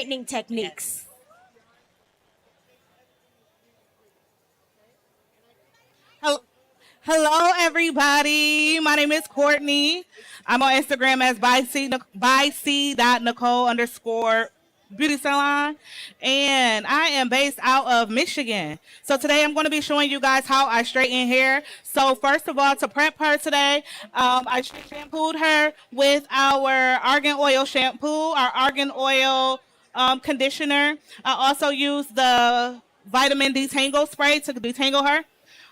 straightening techniques. Hel- Hello, everybody. My name is Courtney. I'm on Instagram as by c.nicole underscore beauty salon, and I am based out of Michigan. So today I'm going to be showing you guys how I straighten hair. So first of all, to prep her today, I shampooed her with our argan oil shampoo, our argan oil conditioner. I also used the vitamin detangle spray to detangle her.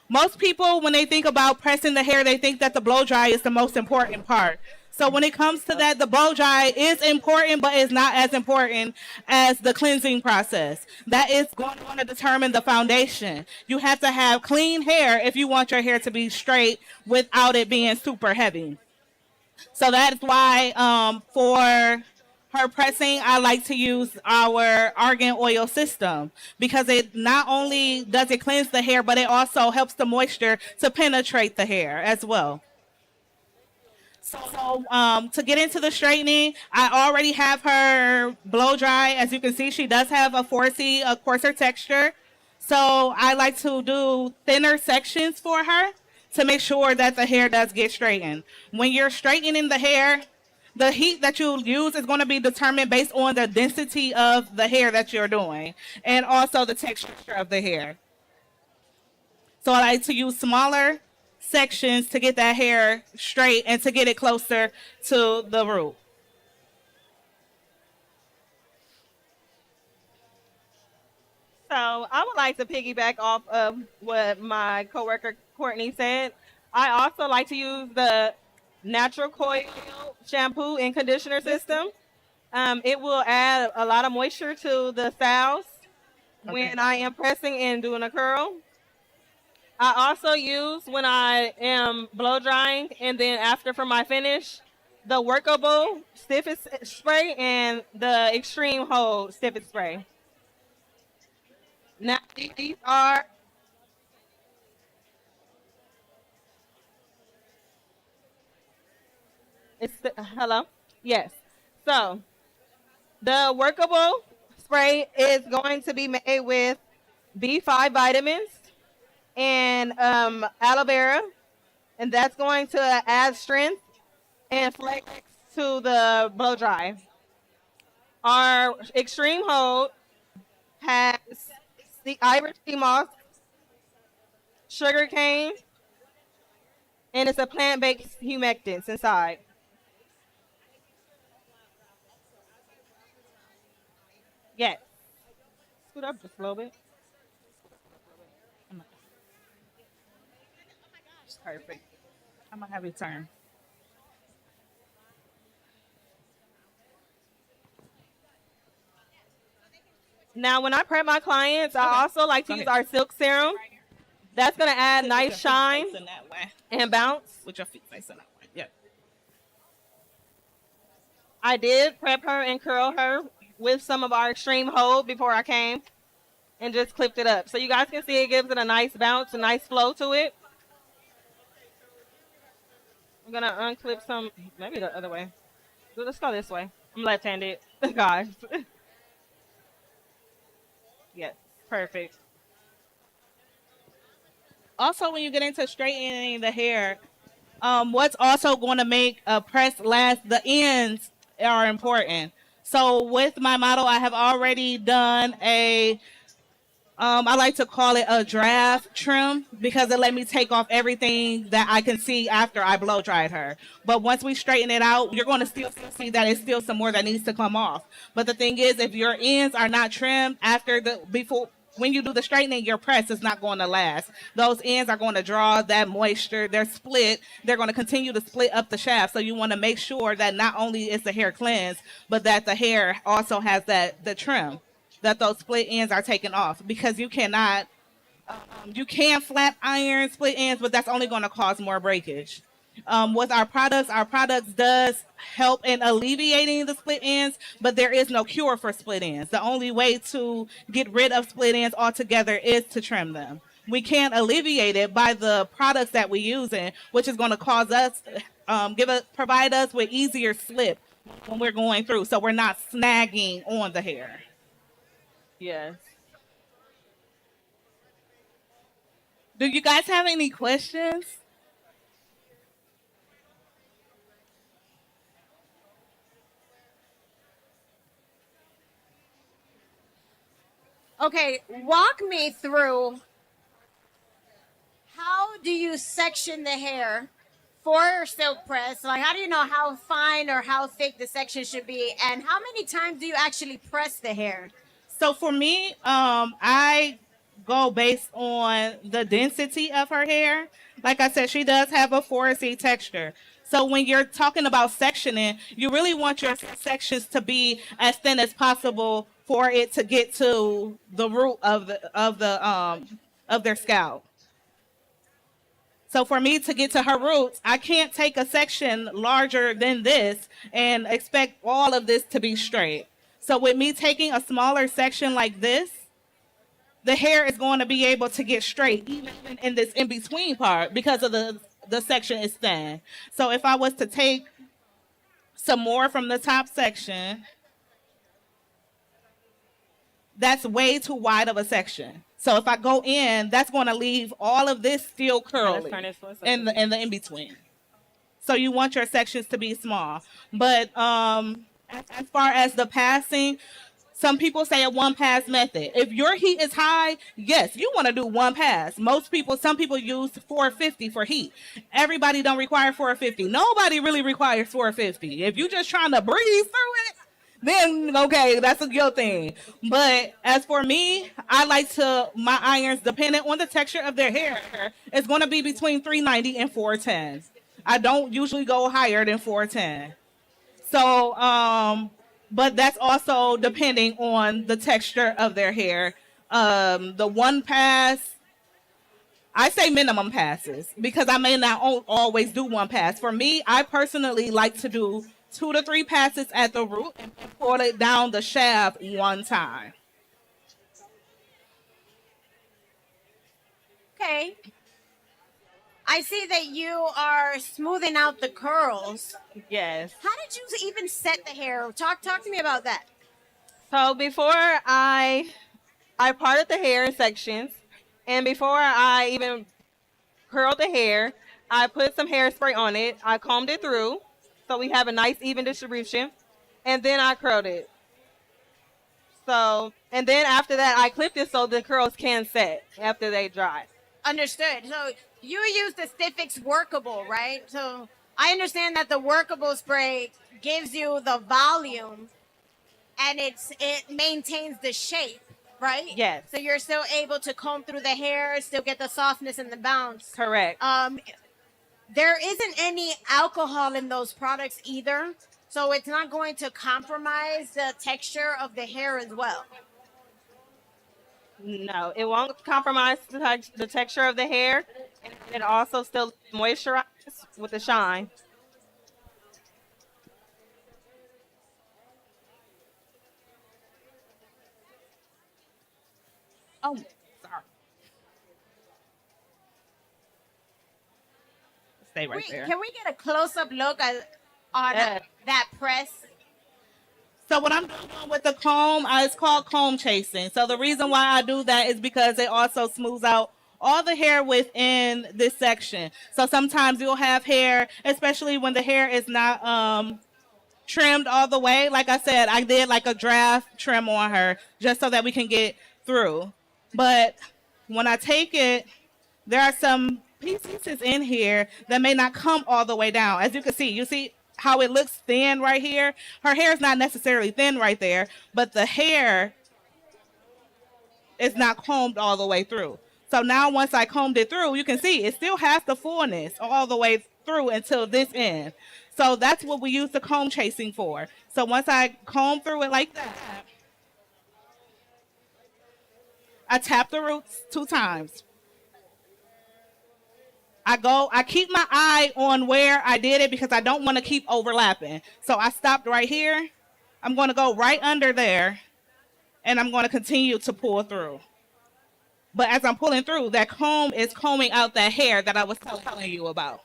Most people, when they think about pressing the hair, they think that the blow dry is the most important part. So when it comes to that, the blow dry is important, but it's not as important as the cleansing process. That is going to determine the foundation. You have to have clean hair if you want your hair to be straight without it being super heavy. So that's why for her pressing, I like to use our argan oil system because it not only does it cleanse the hair, but it also helps the moisture to penetrate the hair as well. So to get into the straightening, I already have her blow dry. As you can see, she does have a 4C, a coarser texture. So I like to do thinner sections for her to make sure that the hair does get straightened. When you're straightening the hair, the heat that you use is going to be determined based on the density of the hair that you're doing and also the texture of the hair. So I like to use smaller sections to get that hair straight and to get it closer to the root. So I would like to piggyback off of what my coworker Courtney said. I also like to use the natural coil shampoo and conditioner system. It will add a lot of moisture to the styles when I am pressing and doing a curl. I also use when I am blow drying and then after for my finish, the workable stiffest spray and the extreme hold stiffest spray. Now these are hello. Yes. So the workable spray is going to be made with B5 vitamins and aloe vera, and that's going to add strength and flex to the blow dry. Our extreme hold has the Irish sea moss, sugar cane, and it's a plant-based humectants inside. Yes. Scoot up just a little bit. Perfect. I'm going to have you turn. Now, when I prep my clients, I also like to use our silk serum. That's going to add nice shine and bounce. With your feet facing that way. Yeah. I did prep her and curl her with some of our extreme hold before I came and just clipped it up. So you guys can see it gives it a nice bounce, a nice flow to it. I'm going to unclip some, maybe the other way. Let's go this way. I'm left-handed, guys. Yes, perfect. Also, when you get into straightening the hair, what's also going to make a press last, the ends are important. So with my model, I have already done I like to call it a draft trim because it let me take off everything that I can see after I blow dried her. But once we straighten it out, you're going to still see that it's still some more that needs to come off. But the thing is, if your ends are not trimmed before when you do the straightening, your press is not going to last. Those ends are going to draw that moisture. They're split. They're going to continue to split up the shaft. So you want to make sure that not only is the hair cleansed, but that the hair also has the trim, that those split ends are taken off because you cannot, you can flat iron split ends, but that's only going to cause more breakage. With our products does help in alleviating the split ends, but there is no cure for split ends. The only way to get rid of split ends altogether is to trim them. We can't alleviate it by the products that we use, which is going to cause us, provide us with easier slip when we're going through, so we're not snagging on the hair. Yes. Do you guys have any questions? Okay, walk me through how do you section the hair for silk press? Like, how do you know how fine or how thick the section should be? And how many times do you actually press the hair? So for me, I go based on the density of her hair. Like I said, she does have a 4C texture. So when you're talking about sectioning, you really want your sections to be as thin as possible for it to get to the root of their scalp. So for me to get to her roots, I can't take a section larger than this and expect all of this to be straight. So with me taking a smaller section like this, the hair is going to be able to get straight even in this in between part because of the section is thin. So if I was to take some more from the top section, that's way too wide of a section. So if I go in, that's going to leave all of this still curly in the in between. So you want your sections to be small. But as far as the passing, some people say a one pass method. If your heat is high, yes, you want to do one pass. Some people use 450 for heat. Everybody don't require 450. Nobody really requires 450. If you're just trying to breeze through it, then okay, that's a good thing. But as for me, I like to my irons, depending on the texture of their hair, it's going to be between 390 and 410. I don't usually go higher than 410. So, but that's also depending on the texture of their hair. The one pass, I say minimum passes because I may not always do one pass. For me, I personally like to do 2 to 3 passes at the root and pull it down the shaft one time. Okay. I see that you are smoothing out the curls. Yes. How did you even set the hair? Talk to me about that. So before I parted the hair in sections, and before I even curled the hair, I put some hairspray on it. I combed it through, so we have a nice even distribution, and then I curled it. So, and then after that, I clipped it so the curls can set after they dry. Understood. So you use the Stiffix workable, right? So I understand that the workable spray gives you the volume and it maintains the shape, right? Yes. So you're still able to comb through the hair, still get the softness and the bounce. Correct. There isn't any alcohol in those products either, so it's not going to compromise the texture of the hair as well. No, it won't compromise the texture of the hair, and it also still moisturizes with the shine. Oh, sorry. Stay right there. Can we get a close-up look on Yeah. that press? So what I'm doing with the comb, it's called comb chasing. So the reason why I do that is because it also smooths out all the hair within this section. So sometimes you'll have hair, especially when the hair is not trimmed all the way. Like I said, I did like a draft trim on her just so that we can get through. But when I take it, there are some pieces in here that may not come all the way down. As you see how it looks thin right here? Her hair is not necessarily thin right there, but the hair is not combed all the way through. So now once I combed it through, you can see it still has the fullness all the way through until this end. So that's what we use the comb chasing for. So once I comb through it like that, I tap the roots 2 times. I keep my eye on where I did it because I don't want to keep overlapping. So I stopped right here. I'm going to go right under there and I'm going to continue to pull through. But as I'm pulling through, that comb is combing out that hair that I was telling you about.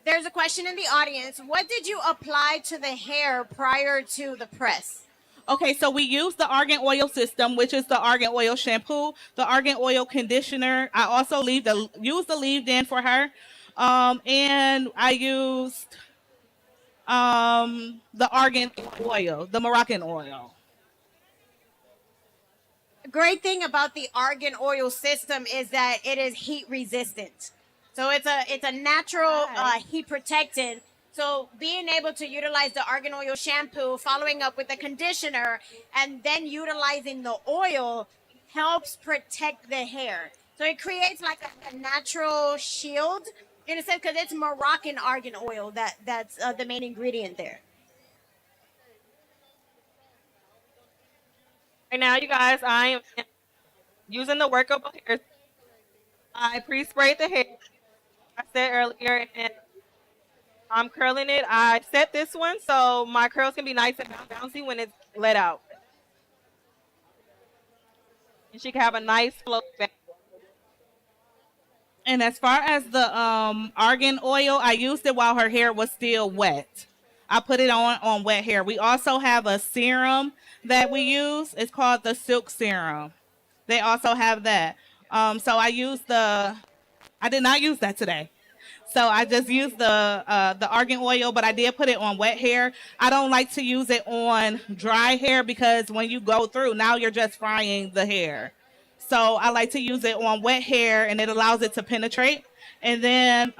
There's a question in the audience. What did you apply to the hair prior to the press? Okay, so we use the argan oil system, which is the argan oil shampoo, the argan oil conditioner. I also use the leave-in for her, and I used the argan oil, the Moroccan oil. Great thing about the argan oil system is that it is heat resistant. So it's a natural heat protectant. So being able to utilize the argan oil shampoo, following up with the conditioner, and then utilizing the oil helps protect the hair. So it creates like a natural shield in a sense because it's Moroccan argan oil that's the main ingredient there. Right now, you guys, I am using the workable hair. I pre-sprayed the hair, I said earlier, and I'm curling it. I set this one so my curls can be nice and bouncy when it's let out. And she can have a nice flow back. And as far as the argan oil, I used it while her hair was still wet. I put it on wet hair. We also have a serum that we use. It's called the silk serum. They also have that. So I did not use that today. So I just used the argan oil, but I did put it on wet hair. I don't like to use it on dry hair because when you go through, now you're just frying the hair. So I like to use it on wet hair, and it allows it to penetrate. And then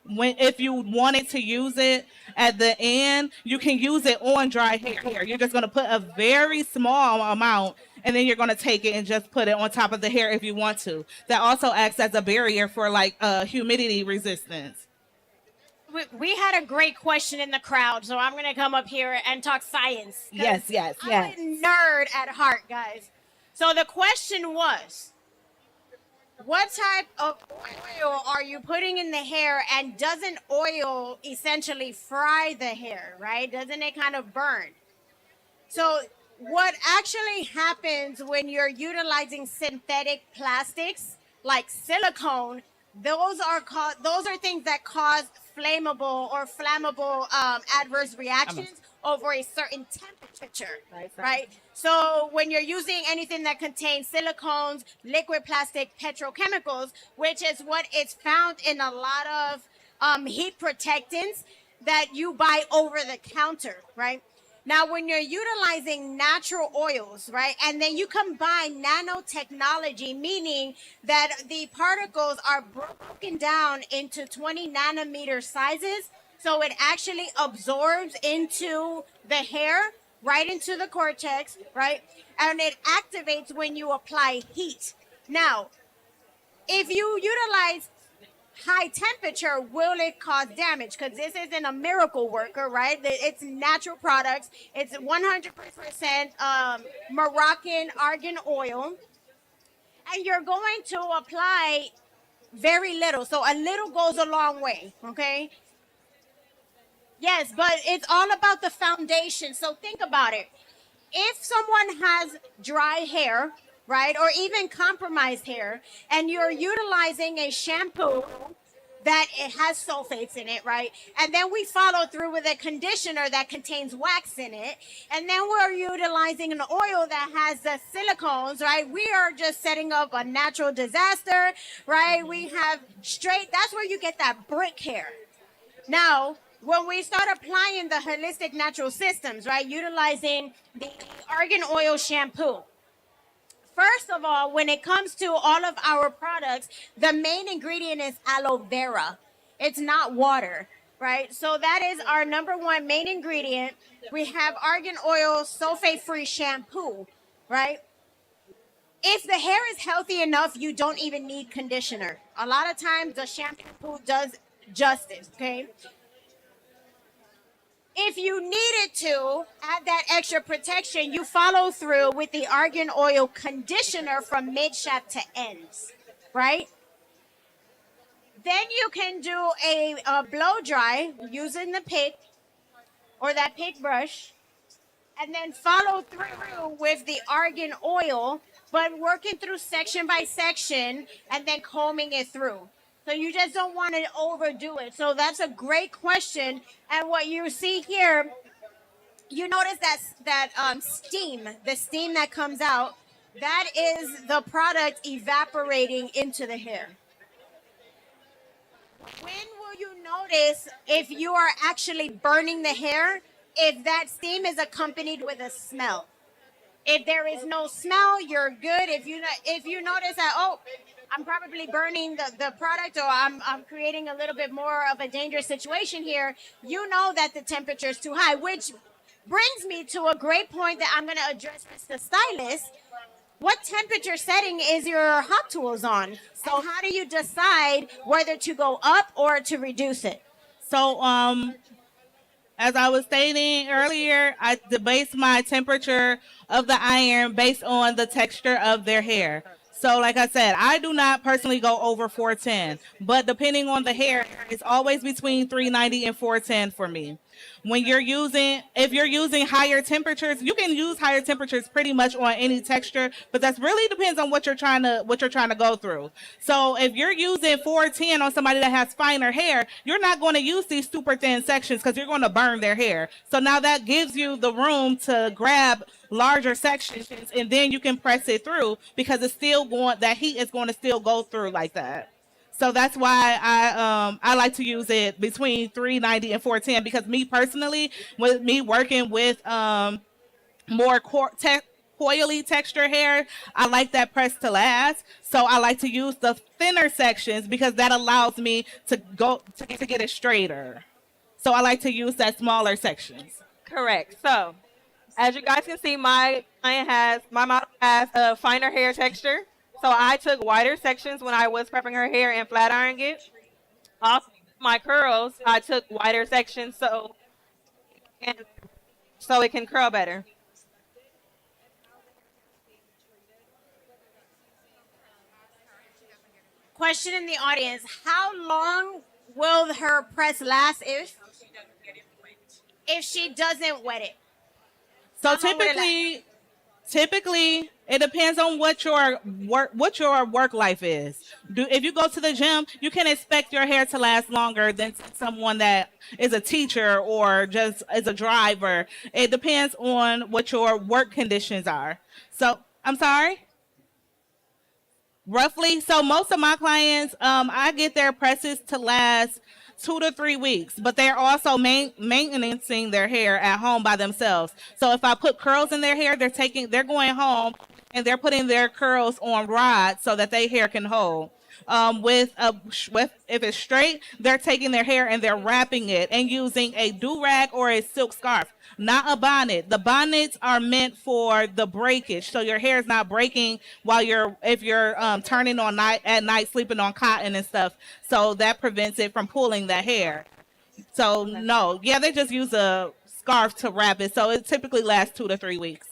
when if you wanted to use it at the end, you can use it on dry hair. You're just going to put a very small amount, and then you're going to take it and just put it on top of the hair if you want to. That also acts as a barrier for like humidity resistance. We had a great question in the crowd, so I'm going to come up here and talk science. Yes, yes, I'm yes. a nerd at heart, guys. So the question was, what type of oil are you putting in the hair, and doesn't oil essentially fry the hair, right? Doesn't it kind of burn? So what actually happens when you're utilizing synthetic plastics like silicone, those are things that cause flammable or flammable adverse reactions over a certain temperature, right? So when you're using anything that contains silicones, liquid plastic, petrochemicals, which is what is found in a lot of heat protectants that you buy over the counter, right? Now, when you're utilizing natural oils, right, and then you combine nanotechnology, meaning that the particles are broken down into 20 nanometer sizes, so it actually absorbs into the hair, right into the cortex, right, and it activates when you apply heat. Now, if you utilize high temperature, will it cause damage? Because this isn't a miracle worker, right? It's natural products. It's 100% Moroccan argan oil. And you're going to apply very little. So a little goes a long way, okay? Yes, but it's all about the foundation. So think about it. If someone has dry hair, right, or even compromised hair, and you're utilizing a shampoo that it has sulfates in it, right? And then we follow through with a conditioner that contains wax in it. And then we're utilizing an oil that has the silicones, right? We are just setting up a natural disaster, right? We have that's where you get that brick hair. Now, when we start applying the holistic natural systems, right, utilizing the argan oil shampoo, first of all, when it comes to all of our products, the main ingredient is aloe vera. It's not water, right? So that is our number one main ingredient. We have argan oil sulfate-free shampoo, right? If the hair is healthy enough, you don't even need conditioner. A lot of times the shampoo does justice, okay? If you needed to add that extra protection, you follow through with the argan oil conditioner from mid shaft to ends, right? Then you can do a blow dry using the pick or that pick brush, and then follow through with the argan oil, but working through section by section and then combing it through. So you just don't want to overdo it. So that's a great question. And what you see here, you notice that steam, the steam that comes out, that is the product evaporating into the hair. When will you notice if you are actually burning the hair? If that steam is accompanied with a smell. If there is no smell, you're good. If you notice that, oh, I'm probably burning the product, or I'm creating a little bit more of a dangerous situation here, you know that the temperature is too high, which brings me to a great point that I'm going to address with the stylist. What temperature setting is your hot tools on? So how do you decide whether to go up or to reduce it? So, as I was stating earlier, I base my temperature of the iron based on the texture of their hair. So, like I said, I do not personally go over 410, but depending on the hair, it's always between 390 and 410 for me. If you're using higher temperatures, you can use higher temperatures pretty much on any texture, but that's really depends on what you're trying to go through. So if you're using 410 on somebody that has finer hair, you're not going to use these super thin sections because you're going to burn their hair. So now that gives you the room to grab larger sections, and then you can press it through because that heat is going to still go through like that. So that's why I like to use it between 390 and 410 because me personally, with me working with more coily texture hair, I like that press to last. So I like to use the thinner sections because that allows me to get it straighter. So I like to use that smaller sections. Correct. So, as you guys can see, my model has a finer hair texture. So I took wider sections when I was prepping her hair and flat ironed it. Also, my curls, I took wider sections and so it can curl better. Question in the audience: how long will her press last if she doesn't wet it? So How long would it last? typically it depends on what your work life is. If you go to the gym, you can expect your hair to last longer than someone that is a teacher or just is a driver. It depends on what your work conditions are. So I'm sorry. Roughly, so most of my clients, I get their presses to last 2 to 3 weeks, but they're also maintaining their hair at home by themselves. So if I put curls in their hair, they're going home and they're putting their curls on rods so that their hair can hold. With if it's straight, they're taking their hair and they're wrapping it and using a do rag or a silk scarf, not a bonnet. The bonnets are meant for the breakage, so your hair is not breaking if you're turning on night at night, sleeping on cotton and stuff. So that prevents it from pulling the hair. So no, yeah, they just use a scarf to wrap it. So it typically lasts 2 to 3 weeks.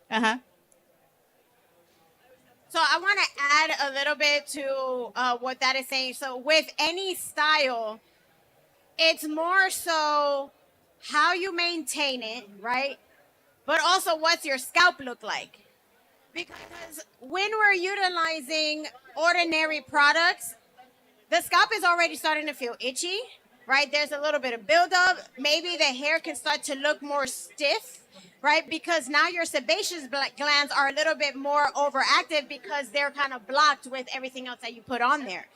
Uh huh. So I want to add a little bit to what that is saying. So with any style, it's more so how you maintain it, right? But also what's your scalp look like? Because when we're utilizing ordinary products, the scalp is already starting to feel itchy, right? There's a little bit of buildup. Maybe the hair can start to look more stiff, right? Because now your sebaceous glands are a little bit more overactive because they're kind of blocked with everything else that you put on there,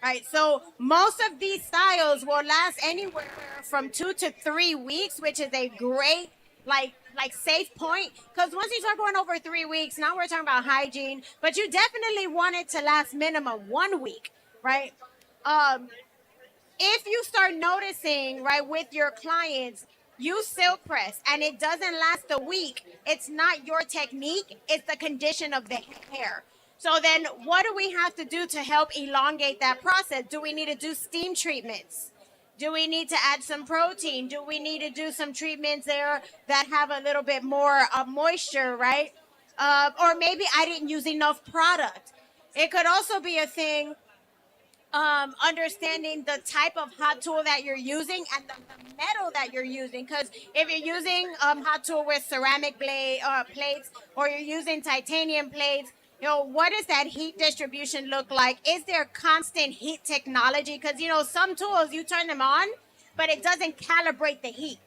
right? So most of these styles will last anywhere from 2 to 3 weeks, which is a great like safe point, because once you start going over 3 weeks, now we're talking about hygiene, but you definitely want it to last minimum 1 week, right? um if you start noticing, right, with your clients, you silk press and it doesn't last a week, it's not your technique, it's the condition of the hair. So then what do we have to do to help elongate that process? Do we need to do steam treatments? Do we need to add some protein? Do we need to do some treatments there that have a little bit more moisture, right? Or maybe I didn't use enough product. It could also be a thing, understanding the type of hot tool that you're using and the metal that you're using. Because if you're using hot tool with ceramic plates, or you're using titanium plates, What does that heat distribution look like? Is there constant heat technology? Because, some tools, you turn them on, but it doesn't calibrate the heat.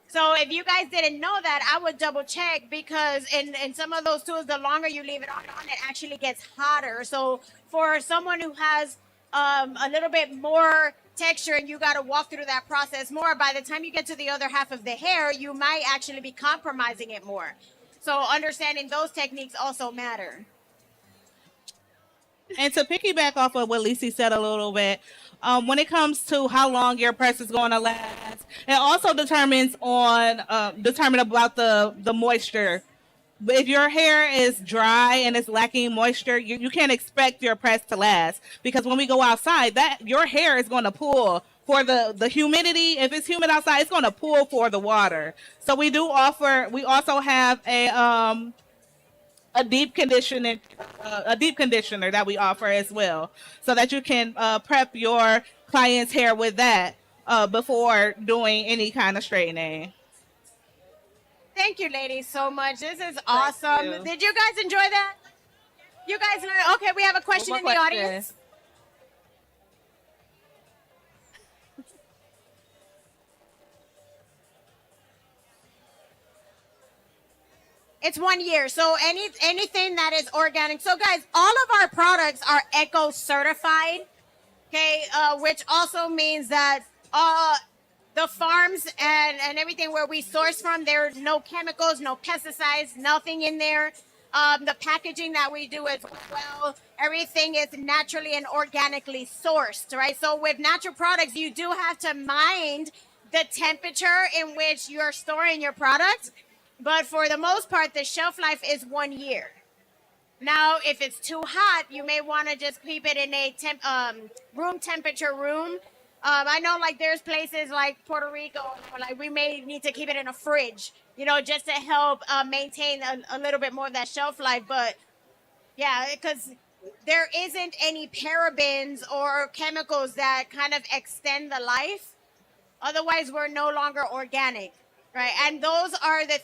So if you guys didn't know that, I would double check, because in some of those tools, the longer you leave it on, it actually gets hotter. So for someone who has a little bit more texture and you got to walk through that process more, by the time you get to the other half of the hair, you might actually be compromising it more. So understanding those techniques also matter. And to piggyback off of what Lisi said a little bit, when it comes to how long your press is going to last, it also determine about the moisture. If your hair is dry and it's lacking moisture, you can't expect your press to last, because when we go outside, that your hair is going to pull for the humidity. If it's humid outside, it's going to pull for the water. So we also have a deep conditioner that we offer as well, so that you can prep your client's hair with that before doing any kind of straightening. Thank you, ladies, so much. This is awesome. you. Did you guys enjoy that? You guys learned? Okay, we have a question One in more the question. audience. It's 1 year. So anything that is organic. So guys, all of our products are eco certified. Okay, which also means that the farms and everything where we source from, there are no chemicals, no pesticides, nothing in there. The packaging that we do as well, everything is naturally and organically sourced, right? So with natural products, you do have to mind the temperature in which you're storing your product. But for the most part, the shelf life is 1 year. Now, if it's too hot, you may want to just keep it in a room temperature room. I know, like, there's places like Puerto Rico, like we may need to keep it in a fridge, just to help maintain a little bit more of that shelf life. But yeah, because there isn't any parabens or chemicals that kind of extend the life. Otherwise, we're no longer organic. Right, and those are the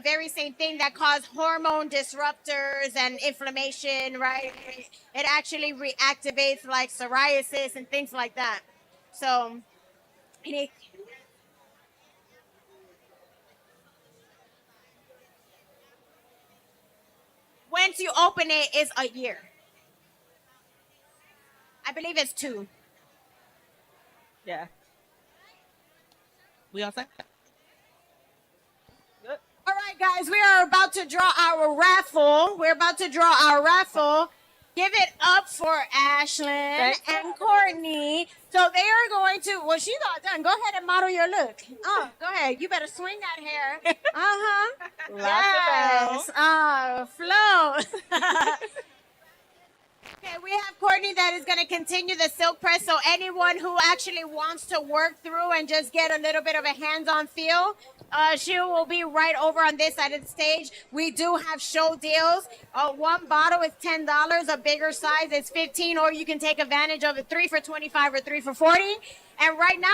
very same thing that cause hormone disruptors and inflammation, right? It actually reactivates like psoriasis and things like that. So, once you open it, it's a year. I believe it's 2. Yeah. We all set? Good. All right, guys, we are about to draw our raffle. Give it up for Ashlan and Courtney. So they are going to, well, she's all done. Go ahead and model your look. Oh, go ahead. You better swing that hair. Uh-huh. Lots Yes. Flow. Okay, we have Courtney that is going to continue the silk press. So anyone who actually wants to work through and just get a little bit of a hands-on feel, she will be right over on this side of the stage. We do have show deals. One bottle is $10. A bigger size is $15, or you can take advantage of it 3 for $25 or 3 for $40. And right now,